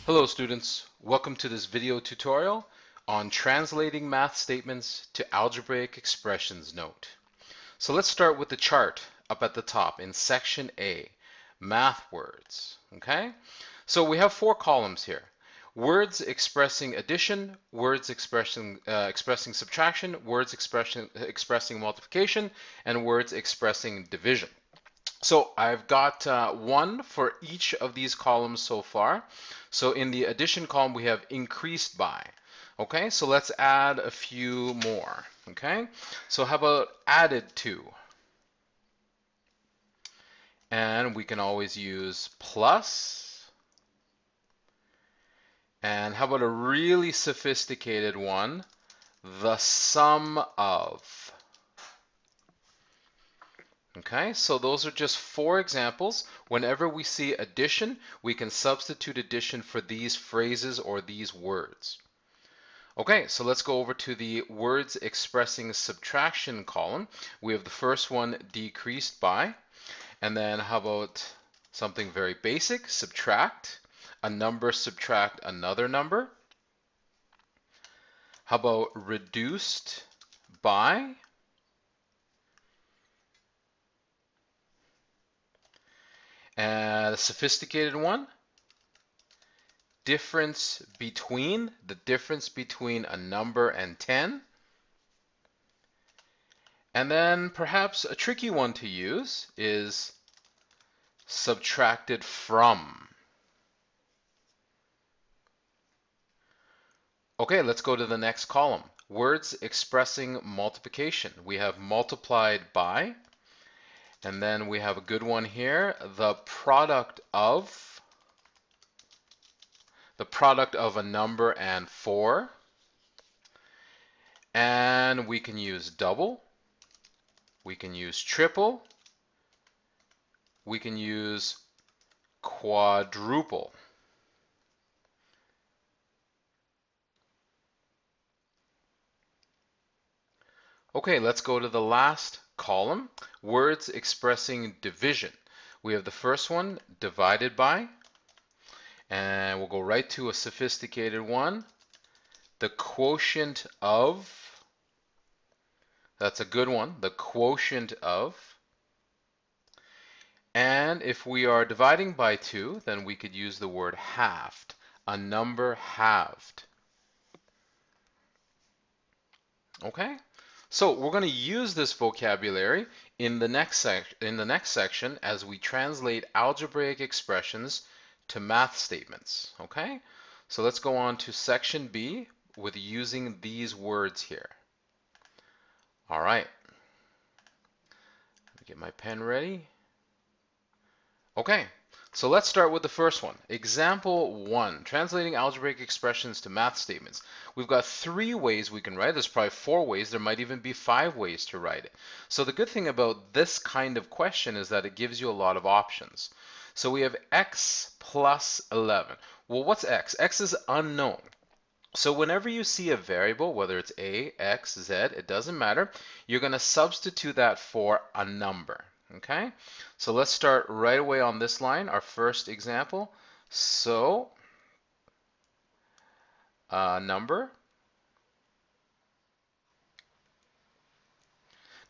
Hello students, welcome to this video tutorial on translating math statements to algebraic expressions note. So let's start with the chart up at the top in section A, math words, okay? So we have four columns here. Words expressing addition, words expressing subtraction, words expressing multiplication, and words expressing division. So I've got one for each of these columns so far. So in the addition column, we have increased by. Okay, so let's add a few more. Okay, so how about added to? And we can always use plus. And how about a really sophisticated one? The sum of. Okay, so those are just four examples. Whenever we see addition, we can substitute addition for these phrases or these words. Okay, so let's go over to the words expressing subtraction column. We have the first one, decreased by. And then how about something very basic, subtract. A number subtract another number. How about reduced by? And a sophisticated one, difference between, the difference between a number and 10. And then perhaps a tricky one to use is subtracted from. Okay, let's go to the next column. Words expressing multiplication. We have multiplied by, and then we have a good one here, the product of a number and 4. And we can use double, we can use triple, we can use quadruple. Okay, let's go to the last column, words expressing division. We have the first one, divided by, and we'll go right to a sophisticated one, the quotient of. That's a good one, the quotient of. And if we are dividing by 2, then we could use the word halved, a number halved. Okay? So we're going to use this vocabulary in the next section as we translate algebraic expressions to math statements. Okay? So let's go on to section B with using these words here. All right. Let me get my pen ready. Okay, so let's start with the first one. Example 1, translating algebraic expressions to math statements. We've got 3 ways we can write it. There's probably 4 ways. There might even be 5 ways to write it. So the good thing about this kind of question is that it gives you a lot of options. So we have x plus 11. Well, what's x? X is unknown. So whenever you see a variable, whether it's a, x, z, it doesn't matter, you're going to substitute that for a number. Okay, so let's start right away on this line, our first example. So, number.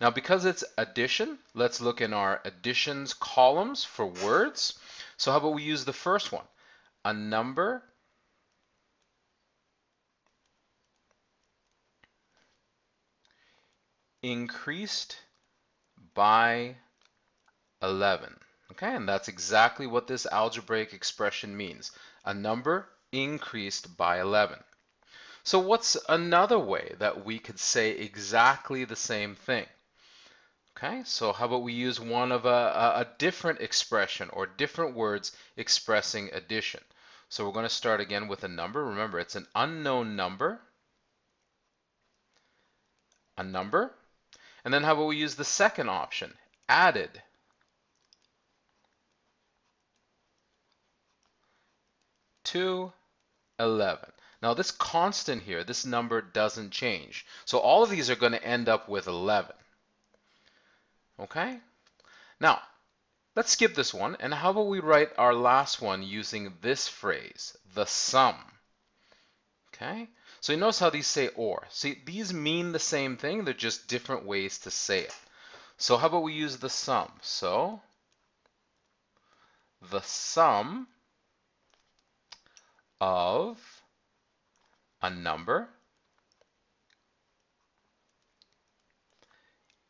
Now, because it's addition, let's look in our additions columns for words. So how about we use the first one? A number increased by 11. Okay, and that's exactly what this algebraic expression means. A number increased by 11. So what's another way that we could say exactly the same thing? Okay, so how about we use one of a different expression or different words expressing addition. So we're going to start again with a number. Remember, it's an unknown number. A number. And then how about we use the second option, added. To 11. Now this constant here, this number doesn't change. So all of these are going to end up with 11. Okay? Now, Let's skip this one, and how about we write our last one using this phrase, the sum. Okay? So you notice how these say or. See, these mean the same thing, they're just different ways to say it. So how about we use the sum? So, the sum of a number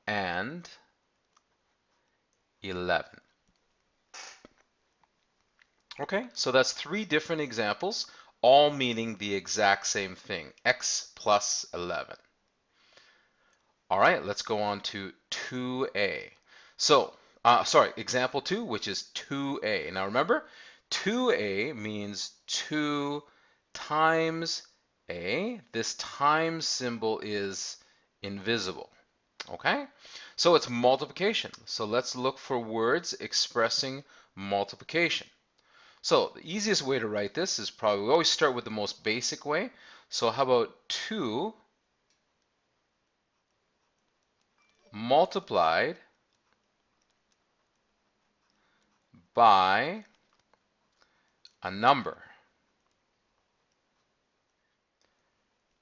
and 11. Okay, so that's 3 different examples, all meaning the exact same thing, x plus 11. All right, let's go on to 2a. So, example 2, which is 2a. Now remember, 2a means 2 times a. This times symbol is invisible. Okay? So it's multiplication. So let's look for words expressing multiplication. So the easiest way to write this is probably, we always start with the most basic way. So how about 2 multiplied by a number?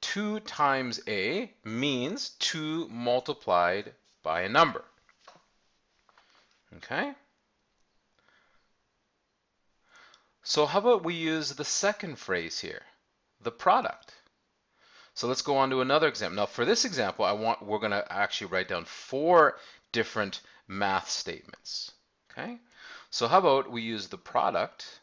2 times a means 2 multiplied by a number. Okay? So how about we use the second phrase here, the product. So let's go on to another example. Now for this example, we're going to actually write down 4 different math statements. Okay? So how about we use the product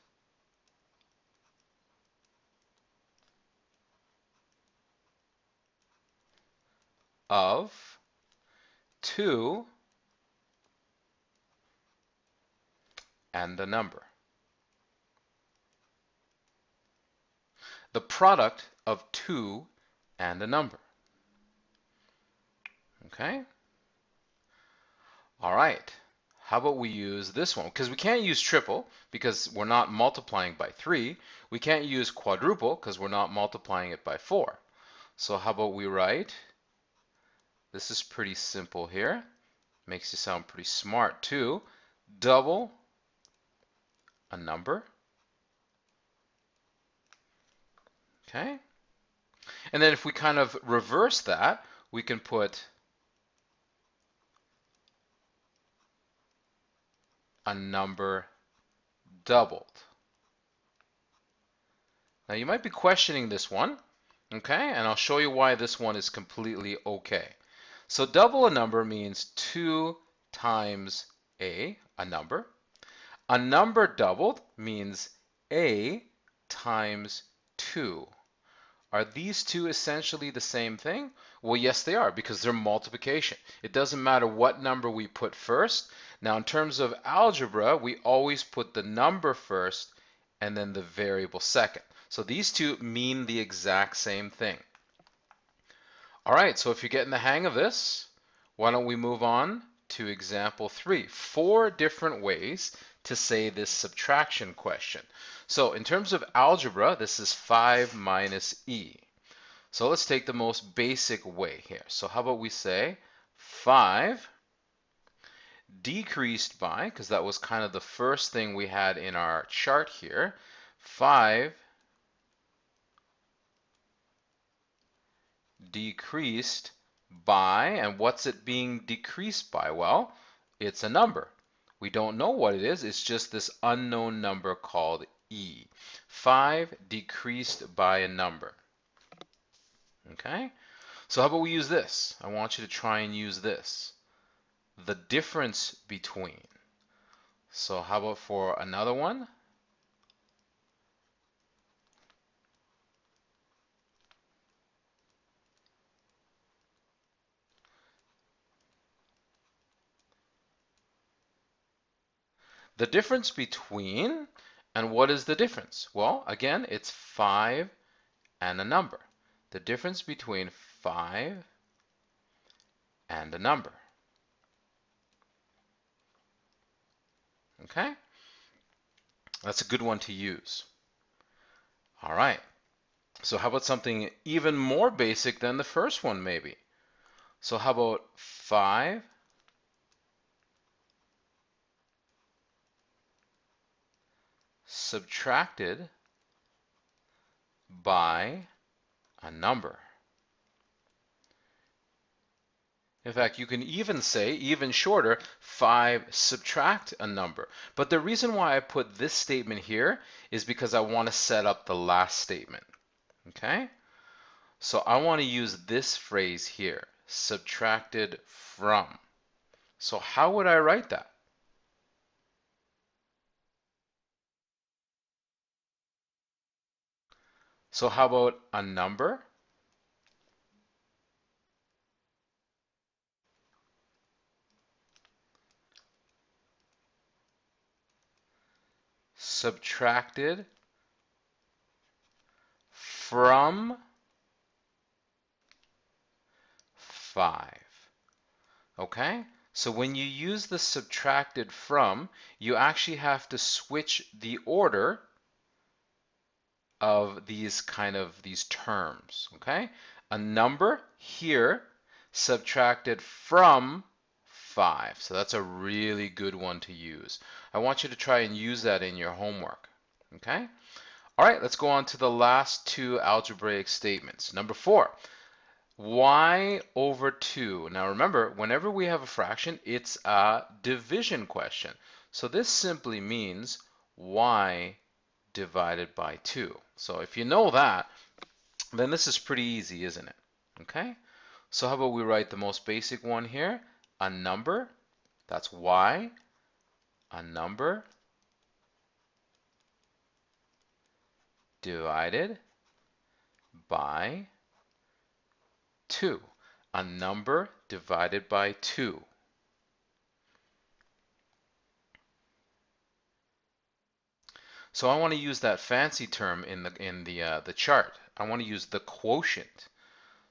of 2 and a number. The product of 2 and a number. Okay? All right. How about we use this one? Because we can't use triple because we're not multiplying by 3. We can't use quadruple because we're not multiplying it by 4. So how about we write, this is pretty simple here. Makes you sound pretty smart too. Double a number. Okay? And then if we kind of reverse that, we can put a number doubled. Now you might be questioning this one, okay? And I'll show you why this one is completely okay. So double a number means 2 times a number. A number doubled means a times 2. Are these two essentially the same thing? Well, yes, they are, because they're multiplication. It doesn't matter what number we put first. Now, in terms of algebra, we always put the number first and then the variable second. So these two mean the exact same thing. All right, so if you're getting the hang of this, why don't we move on to example 3. 4 different ways to say this subtraction question. So in terms of algebra, this is 5 minus e. So let's take the most basic way here. So how about we say 5 decreased by, because that was kind of the first thing we had in our chart here, 5 decreased by, and what's it being decreased by? Well, it's a number. We don't know what it is. It's just this unknown number called e. 5 decreased by a number. Okay? So how about we use this? I want you to try and use this. The difference between. So how about for another one? The difference between, and what is the difference? Well, again, it's 5 and a number. The difference between 5 and a number. Okay? That's a good one to use. All right. So how about something even more basic than the first one, maybe? So how about 5 subtracted by a number. In fact, you can even say, even shorter, 5 subtract a number. But the reason why I put this statement here is because I want to set up the last statement. Okay? So I want to use this phrase here, subtracted from. So how would I write that? So how about a number subtracted from 5? Okay? So when you use the subtracted from, you actually have to switch the order of these terms. Okay? A number here subtracted from 5. So that's a really good one to use. I want you to try and use that in your homework. Okay? All right, let's go on to the last 2 algebraic statements. Number 4, y over 2. Now remember, whenever we have a fraction, it's a division question. So this simply means y divided by 2. So if you know that, then this is pretty easy, isn't it? Okay? So how about we write the most basic one here? A number, that's y, a number divided by 2. A number divided by 2. So I want to use that fancy term in the chart. I want to use the quotient.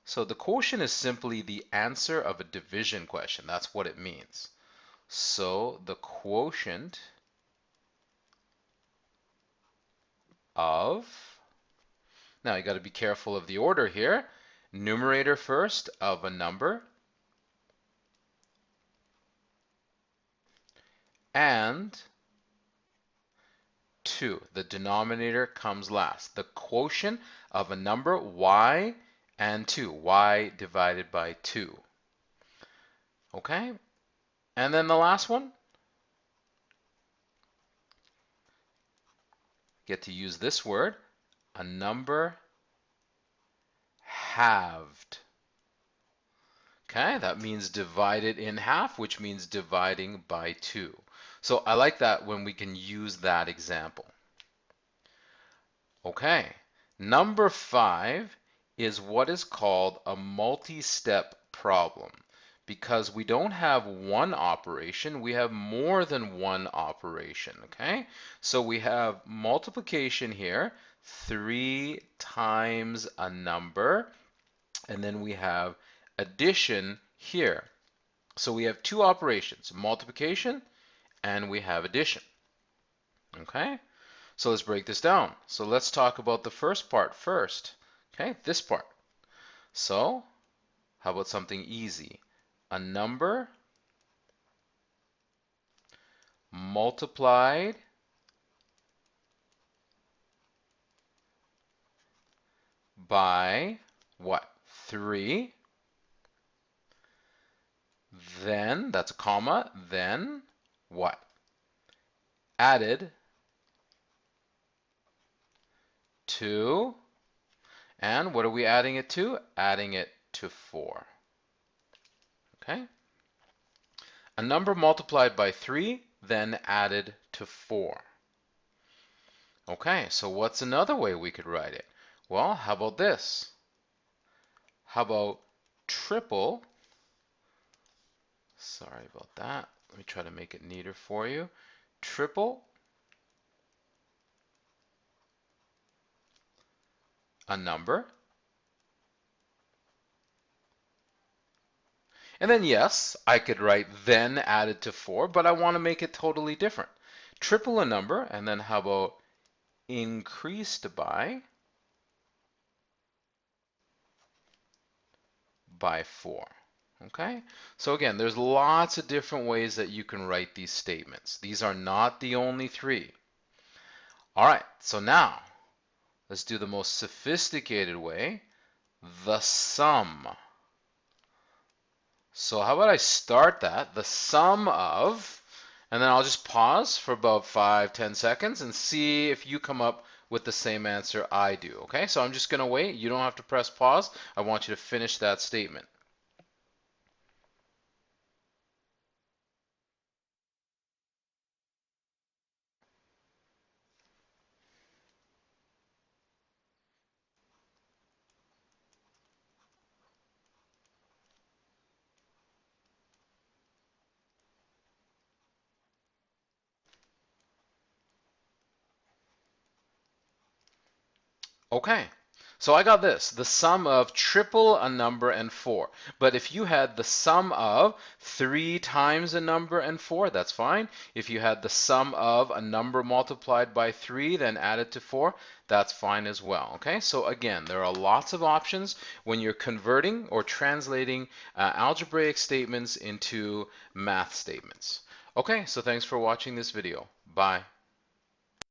So the quotient is simply the answer of a division question. That's what it means. So the quotient of, now you got to be careful of the order here. Numerator first of a number and 2. The denominator comes last. The quotient of a number y and 2. Y divided by 2. Okay? And then the last one, get to use this word, a number halved. Okay, that means divided in half, which means dividing by 2. So I like that when we can use that example. Okay, number 5 is what is called a multi-step problem. Because we don't have one operation, we have more than one operation, okay? So we have multiplication here, 3 times a number, and then we have addition here. So we have 2 operations, multiplication and we have addition, okay? So let's break this down. So let's talk about the first part first, okay? This part. So how about something easy? A number multiplied by what? 3. Then, that's a comma, then what? Added to, and what are we adding it to? Adding it to 4. Okay? A number multiplied by 3, then added to 4. Okay, so what's another way we could write it? Well, how about this? How about triple? Sorry about that. Let me try to make it neater for you. Triple a number. And then yes, I could write then added to 4, but I want to make it totally different. Triple a number, and then how about increased by 4. Okay, so again, there's lots of different ways that you can write these statements. These are not the only 3. All right, so now let's do the most sophisticated way, the sum. So how about I start that, the sum of, and then I'll just pause for about 5-10 seconds and see if you come up with the same answer I do. Okay, so I'm just going to wait. You don't have to press pause. I want you to finish that statement. Okay, so I got this, the sum of triple a number and 4. But if you had the sum of 3 times a number and 4, that's fine. If you had the sum of a number multiplied by 3, then added to 4, that's fine as well. Okay, so again, there are lots of options when you're converting or translating algebraic statements into math statements. Okay, so thanks for watching this video. Bye.